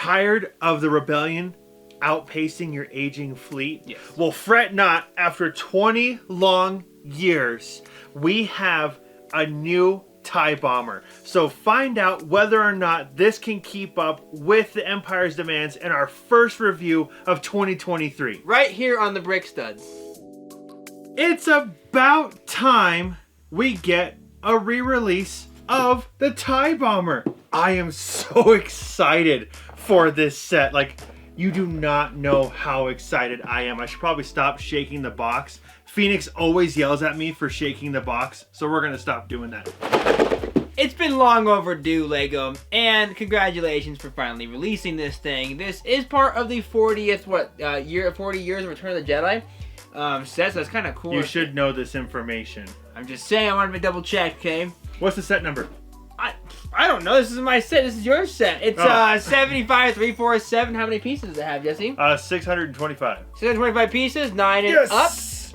tired of the rebellion outpacing your aging fleet? Yes. Well, fret not. After 20 long years, we have a new TIE bomber. So find out whether or not this can keep up with the Empire's demands in our first review of 2023. Right here on the Brick Studs. It's about time we get a re-release of the TIE bomber. I am so excited for this set. Like, you do not know how excited I am. I should probably stop shaking the box. Phoenix always yells at me for shaking the box, so we're gonna stop doing that. It's been long overdue, LEGO, and congratulations for finally releasing this thing. This is part of the 40th, 40 years of Return of the Jedi set, so that's kind of cool. You should know this information. I'm just saying, I wanted to double check, okay? What's the set number? I don't know. This is my set. This is your set. It's 75347. How many pieces does it have, Jesse? 625. 625 pieces, 9 and Yes! up.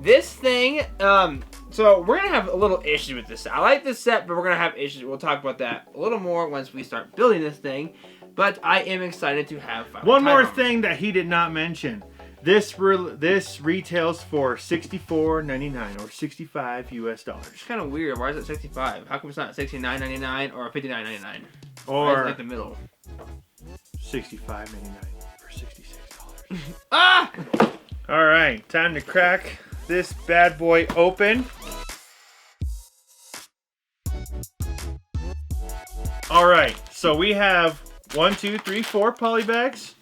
This thing, so we're going to have a little issue with this set. I like this set, but we're going to have issues. We'll talk about that a little more once we start building this thing. But I am excited to have fun. One more thing that he did not mention. This retails for $64.99 or $65 US. It's kind of weird. Why is it 65? How come it's not $69.99 or $59.99? Or it's like the middle. $65.99 or $66. Ah! All right, time to crack this bad boy open. All right, so we have 1, 2, 3, 4 poly bags,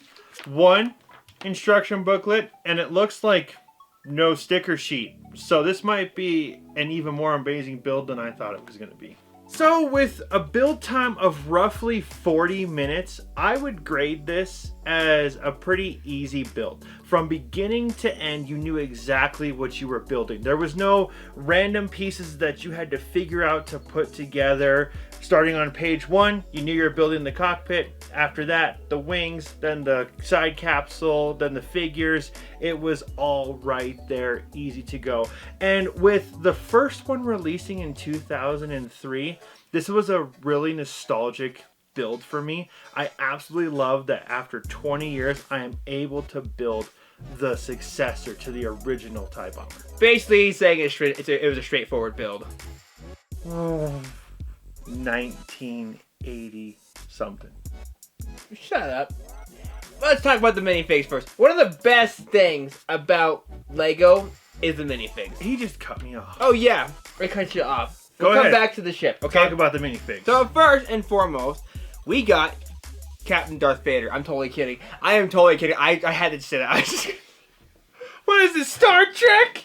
1 instruction booklet, and it looks like no sticker sheet. So this might be an even more amazing build than I thought it was going to be. So with a build time of roughly 40 minutes, I would grade this as a pretty easy build. From beginning to end, you knew exactly what you were building. There was no random pieces that you had to figure out to put together. Starting on page 1, you knew you were building the cockpit. After that, the wings, then the side capsule, then the figures. It was all right there, easy to go. And with the first one releasing in 2003, this was a really nostalgic build for me. I absolutely love that after 20 years, I am able to build the successor to the original TIE Bomber. Basically, he's saying it was a straightforward build. 1980 something. Shut up. Let's talk about the minifigs first. One of the best things about LEGO is the minifigs. He just cut me off. Oh yeah, I cut you off. Go Come ahead. back to the ship, okay? Talk about the minifigs. So first and foremost, we got Captain Darth Vader. I'm totally kidding. I am totally kidding. I had to say that. What is this, Star Trek?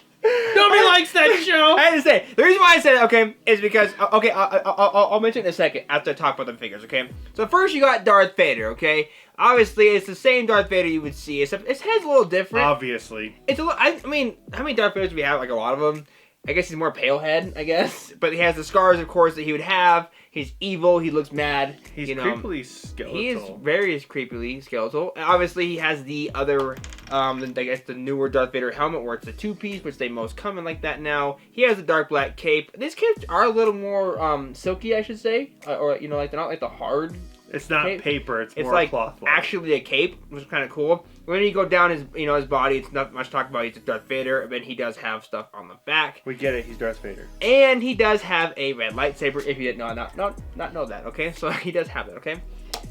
Nobody likes that show. I had to say, the reason why I said it, okay, is because, okay, I'll mention it in a second after I talk about the figures, okay? So first you got Darth Vader, okay? Obviously, it's the same Darth Vader you would see, except his head's a little different. Obviously. It's a little, I mean, how many Darth Vaders do we have? Like a lot of them. I guess he's more pale head, I guess. But he has the scars, of course, that he would have. He's evil. He looks mad. He's creepily skeletal. He is very creepily skeletal. And obviously, he has the other, I guess the newer Darth Vader helmet where it's the two-piece, which they most come in like that now. He has the dark black cape. These capes are a little more silky, I should say. Or, you know, like they're not like the hard It's not cape. Paper, it's more like cloth. Actually a cape, which is kind of cool. When you go down his, his body, it's not much to talk about. He's Darth Vader, but he does have stuff on the back. We get it. He's Darth Vader. And he does have a red lightsaber. If you didn't not know that, okay? So he does have it, okay?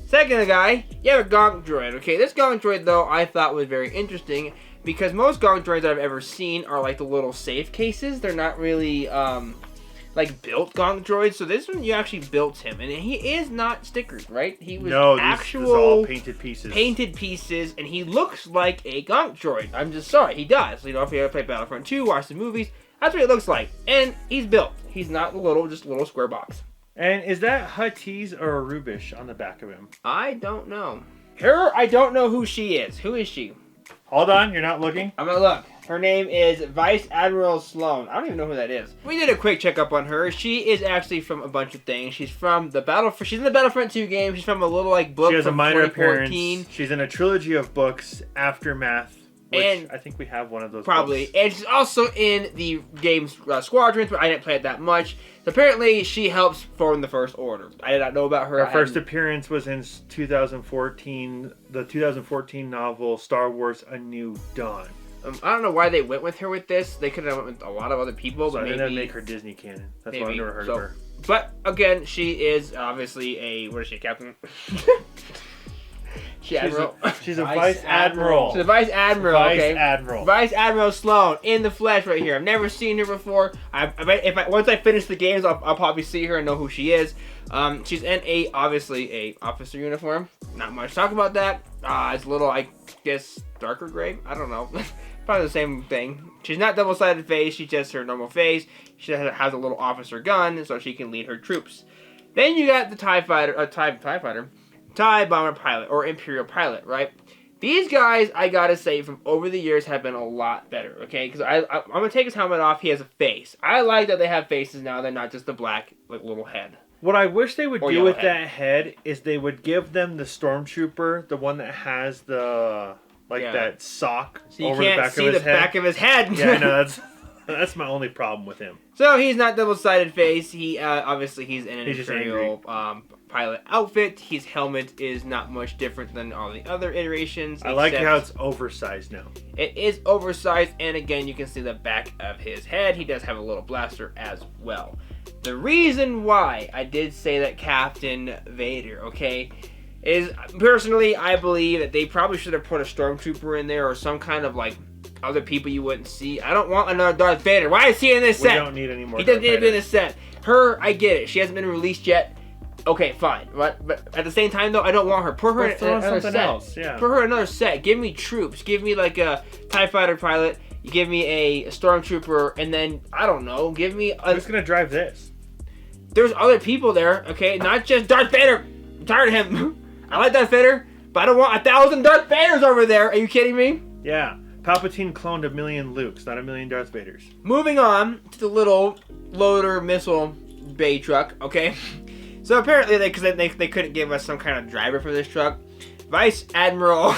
Second guy, you have a Gonk droid, okay? This Gonk droid, though, I thought was very interesting because most Gonk droids that I've ever seen are like the little safe cases. They're not really like built Gonk droids. So this one, you actually built him, and he is not stickers, right? He was this is all painted pieces. Painted pieces, and he looks like a Gonk droid. I'm just sorry, he does. You know, if you ever play Battlefront 2, watch the movies, that's what he looks like. And he's built. He's not just a little square box. And is that Huttese or a Rubish on the back of him? I don't know. I don't know who she is. Who is she? Hold on, you're not looking? I'm gonna look. Her name is Vice Admiral Sloan. I don't even know who that is. We did a quick checkup on her. She is actually from a bunch of things. She's from the She's in the Battlefront 2 game. She's from a little like book. She has from a minor 2014. appearance. She's in a trilogy of books, Aftermath. And I think we have one of those. probably. books. And she's also in the game Squadrons, but I didn't play it that much. So apparently, she helps form the First Order. I did not know about her. Her first appearance was in 2014, the 2014 novel Star Wars: A New Dawn. I don't know why they went with her with this. They could have went with a lot of other people, So but I think maybe that'd make her Disney canon. That's why I've maybe. never heard So- of her. But again, she is obviously a what is she, Captain? Admiral. She's a vice admiral. She's a vice admiral. Vice Okay. admiral. Vice Admiral Sloan in the flesh right here. I've never seen her before. Once I finish the games, I'll probably see her and know who she is. She's in obviously a officer uniform. Not much to talk about that. It's a little, I guess, darker gray. I don't know. Probably the same thing. She's not double-sided face. She's just her normal face. She has a little officer gun, so she can lead her troops. Then you got the TIE bomber pilot, or Imperial pilot, right? These guys, I gotta say, from over the years have been a lot better, okay? Because I'm gonna take his helmet off. He has a face. I like that they have faces now. They're not just the black, like, little head. What I wish they would Or do yellow with that head is they would give them the stormtrooper, the one that has the that sock So you over can't the back see of his the head. back of his head. Yeah, I know that's my only problem with him. So he's not double-sided face. He obviously he's in an He's just Imperial pilot outfit. His helmet is not much different than all the other iterations. I like except how it's oversized now. it is oversized, and again, you can see the back of his head. He does have a little blaster as well. The reason why I did say that Captain Vader, okay, is personally I believe that they probably should have put a stormtrooper in there or some kind of like other people you wouldn't see. I don't want another Darth Vader. Why is he in this set? We don't need any more. He doesn't Darth need to be in Vader. this set. Her, I get it. She hasn't been released yet. Okay, fine. But at the same time, though, I don't want her. Put her Or in throw in another something set. else, yeah. Put her in another set. Give me troops. Give me like a TIE fighter pilot. You give me a stormtrooper, and then I don't know. Give me a. Who's gonna drive this? There's other people there, okay? Not just Darth Vader. I'm tired of him. I like Darth Vader, but I don't want 1,000 Darth Vaders over there. Are you kidding me? Yeah, Palpatine cloned 1,000,000 Lukes, not 1,000,000 Darth Vaders. Moving on to the little loader missile bay truck, okay? So apparently, they couldn't give us some kind of driver for this truck. Vice Admiral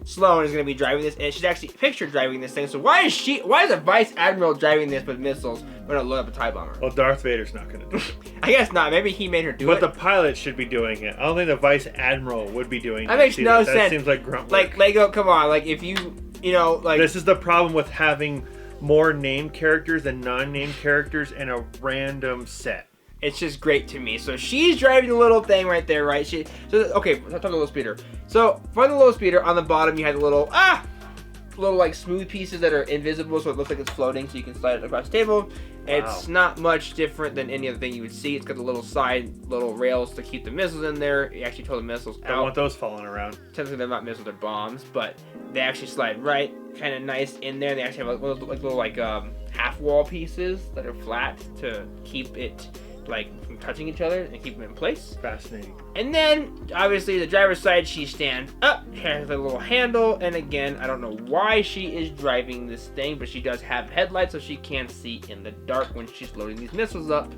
Sloan is going to be driving this, and she's actually pictured driving this thing. So why is a Vice Admiral driving this with missiles when I load up a TIE bomber? Well, Darth Vader's not gonna do it. I guess not. Maybe he made her do But it. the pilot should be doing it. I don't think the Vice Admiral would be doing it. That makes no That sense. seems like grunt work. Like, Lego, come on. Like, if you know, like... This is the problem with having more named characters than non-named characters in a random set. It's just great to me. So she's driving the little thing right there, right? Okay, let's talk about the little speeder. So for the little speeder, on the bottom you have the little like smooth pieces that are invisible, so it looks like it's floating, so you can slide it across the table. It's not much different than any other thing you would see. It's got the little little rails to keep the missiles in there. You actually pull the missiles I out. want those falling around. Technically they're not missiles, they're bombs, but they actually slide right, kind of nice in there. They actually have little half wall pieces that are flat to keep it like from touching each other and keep them in place. Fascinating. And then obviously the driver's side, she stands up, has a little handle, and again, I don't know why she is driving this thing, but she does have headlights so she can see in the dark when she's loading these missiles up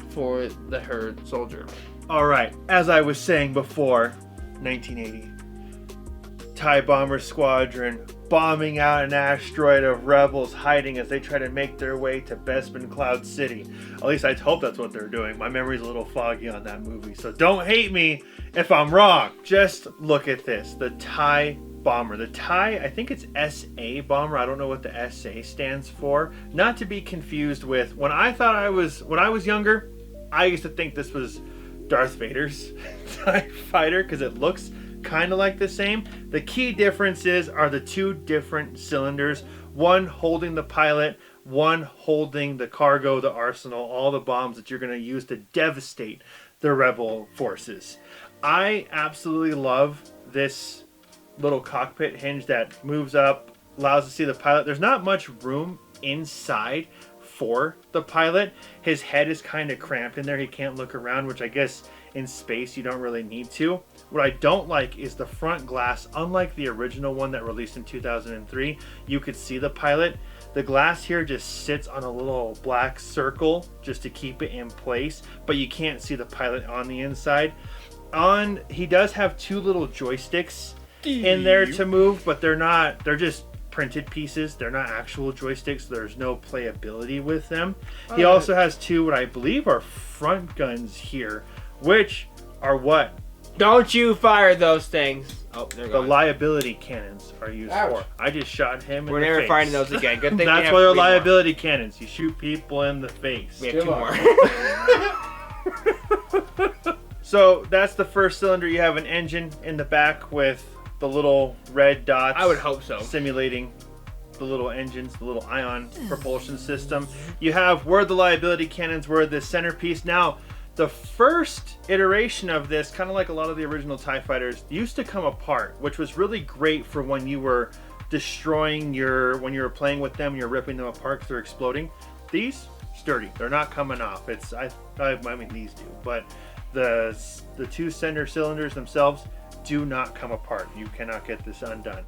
for her soldier. All right, as I was saying before, 1980, TIE Bomber Squadron bombing out an asteroid of rebels hiding as they try to make their way to Bespin Cloud City. At least I hope that's what they're doing. My memory's a little foggy on that movie, so don't hate me if I'm wrong. Just look at this, the TIE Bomber. The TIE, I think it's SA Bomber. I don't know what the SA stands for. Not to be confused with, when I was younger, I used to think this was Darth Vader's TIE fighter because it looks kind of like the same. The key differences are the two different cylinders, one holding the pilot, one holding the cargo, the arsenal, all the bombs that you're going to use to devastate the rebel forces. I absolutely love this little cockpit hinge that moves up, allows us to see the pilot. There's not much room inside for the pilot. His head is kind of cramped in there. He can't look around, which I guess in space you don't really need to. What I don't like is the front glass. Unlike the original one that released in 2003, you could see the pilot. The glass here just sits on a little black circle just to keep it in place, but you can't see the pilot on the inside. He does have two little joysticks in there to move, but they're just printed pieces. They're not actual joysticks. So there's no playability with them. He also has 2 what I believe are front guns here, which are what? Don't you fire those things. Oh, they're The gone. liability cannons are used Ouch. for. I just shot him We're in the never face. finding those again. Good thing That's why they're liability cannons. You shoot people in the face. We have 2 more. So that's the first cylinder. You have an engine in the back with the little red dots. I would hope so. Simulating the little engines, the little ion propulsion system. You have where the liability cannons were, the centerpiece. Now, the first iteration of this, kind of like a lot of the original TIE fighters, used to come apart, which was really great for when you were destroying when you were playing with them, you're ripping them apart because they're exploding. These, sturdy. They're not coming off. I mean, these do, but the 2 center cylinders themselves do not come apart. You cannot get this undone.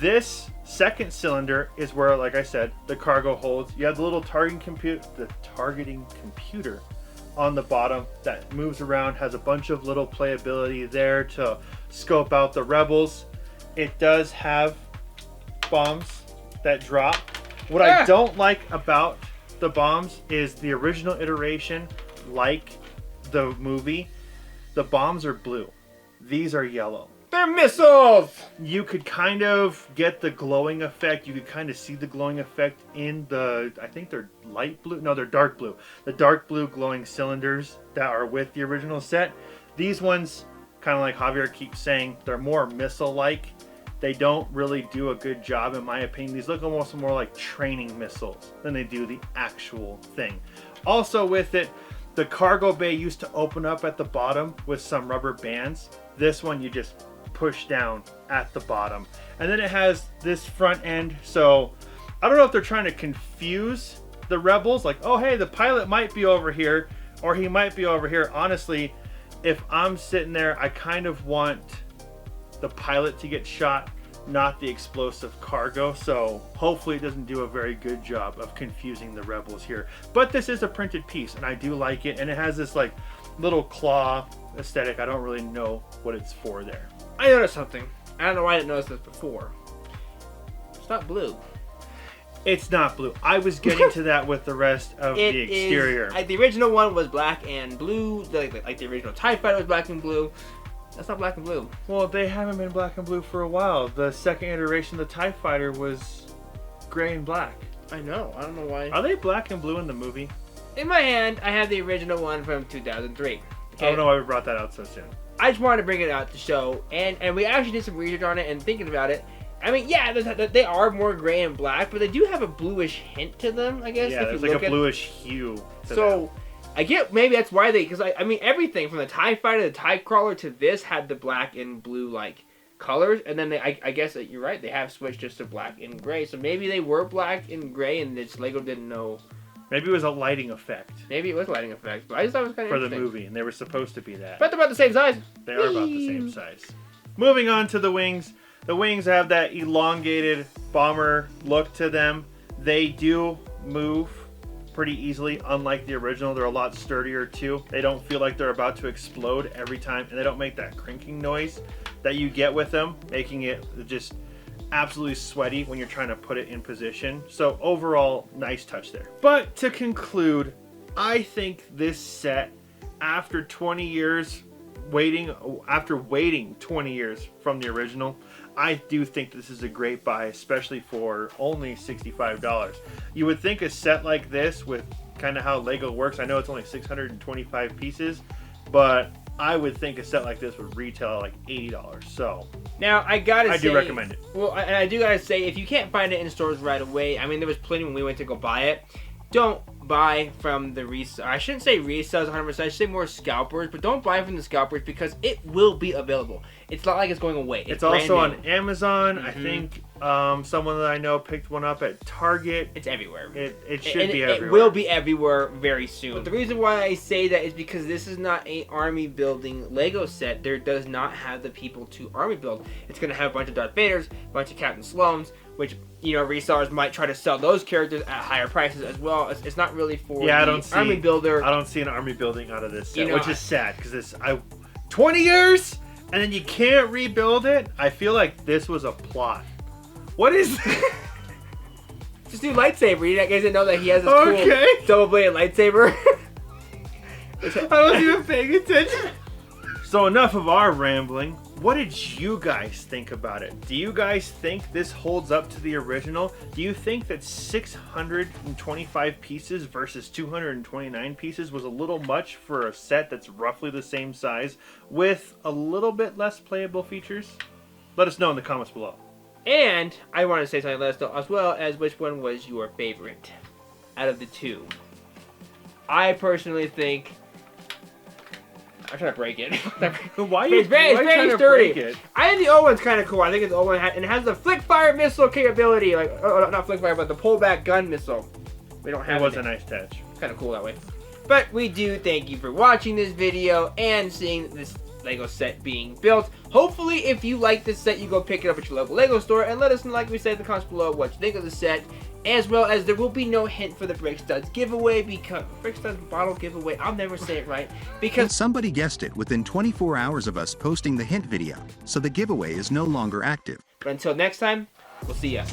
This second cylinder is where, like I said, the cargo holds. You have the little targeting computer on the bottom that moves around, has a bunch of little playability there to scope out the rebels. It does have bombs that drop. What I don't like about the bombs is the original iteration, like the movie, the bombs are blue. These are yellow. They're missiles! You could kind of get the glowing effect. You could kind of see the glowing effect in I think they're light blue. No, they're dark blue. The dark blue glowing cylinders that are with the original set. These ones, kind of like Javier keeps saying, they're more missile-like. They don't really do a good job, in my opinion. These look almost more like training missiles than they do the actual thing. Also with it, the cargo bay used to open up at the bottom with some rubber bands. This one you just push down at the bottom. And then it has this front end. So I don't know if they're trying to confuse the rebels. Like, oh, hey, the pilot might be over here or he might be over here. Honestly, if I'm sitting there, I kind of want the pilot to get shot, not the explosive cargo. So hopefully it doesn't do a very good job of confusing the rebels here. But this is a printed piece and I do like it. And it has this like little claw aesthetic. I don't really know what it's for there. I noticed something. I don't know why I didn't notice this before. It's not blue. It's not blue. I was getting to that with the rest of the exterior. The original one was black and blue. Like the original TIE fighter was black and blue. That's not black and blue. Well, they haven't been black and blue for a while. The second iteration of the TIE fighter was gray and black. I know. I don't know why. Are they black and blue in the movie? In my hand, I have the original one from 2003. Okay? I don't know why we brought that out so soon. I just wanted to bring it out to show, and we actually did some research on it and thinking about it. I mean, yeah, they are more gray and black, but they do have a bluish hint to them, I guess. Yeah, there's like a bluish hue to So, I get maybe that's why because I mean, everything from the TIE fighter, the TIE crawler to this had the black and blue, like, colors, and then I guess that you're right, they have switched just to black and gray, so maybe they were black and gray, and this Lego didn't know. Maybe it was a lighting effect. Maybe it was a lighting effect, but I just thought it was kind of for the interesting. movie, and they were supposed to be that. But they're about the same size. They are about the same size. Moving on to the wings. The wings have that elongated bomber look to them. They do move pretty easily, unlike the original. They're a lot sturdier too. They don't feel like they're about to explode every time, and they don't make that crinking noise that you get with them, making it just absolutely sweaty when you're trying to put it in position. So overall, nice touch there. But to conclude, I think this set, after 20 years waiting 20 years from the original, I do think this is a great buy, especially for only $65. You would think a set like this, with kind of how Lego works, I know it's only 625 pieces, but I would think a set like this would retail at like $80. So now I do recommend it. Well, and I do gotta say, if you can't find it in stores right away, I mean, there was plenty when we went to go buy it. Don't buy from the resellers. I shouldn't say resellers 100%. I should say more scalpers, but don't buy from the scalpers because it will be available. It's not like it's going away. It's also on Amazon. Mm-hmm. I think someone that I know picked one up at Target. It's everywhere. It should be everywhere. It will be everywhere very soon. But the reason why I say that is because this is not a army building Lego set. There does not have the people to army build. It's going to have a bunch of Darth Vaders, a bunch of Captain Sloans, which, you know, resellers might try to sell those characters at higher prices as well. It's not really for army builder. I don't see an army building out of this set, which is sad because 20 years and then you can't rebuild it. I feel like this was a plot What is... Just do lightsaber. You guys didn't know that he has this Okay. cool double-bladed lightsaber? I wasn't even paying attention. So enough of our rambling. What did you guys think about it? Do you guys think this holds up to the original? Do you think that 625 pieces versus 229 pieces was a little much for a set that's roughly the same size with a little bit less playable features? Let us know in the comments below. And I want to say something, let us know as well as which one was your favorite out of the two. I personally think... I'm trying to break it. Why are you It's very trying to sturdy. break it? I think the old one's kind of cool. I think the old one and it has the flick fire missile capability. Like, not flick fire, but the pullback gun missile. We don't have It was it. a nice touch. Kind of cool that way. But we do thank you for watching this video and seeing this Lego set being built. Hopefully, if you like this set, you go pick it up at your local Lego store and let us know, like we said in the comments below, what you think of the set. As well as there will be no hint for the Brick Studs giveaway because Brick Studs bottle giveaway. I'll never say it right because Somebody guessed it within 24 hours of us posting the hint video, so the giveaway is no longer active. But until next time, we'll see ya.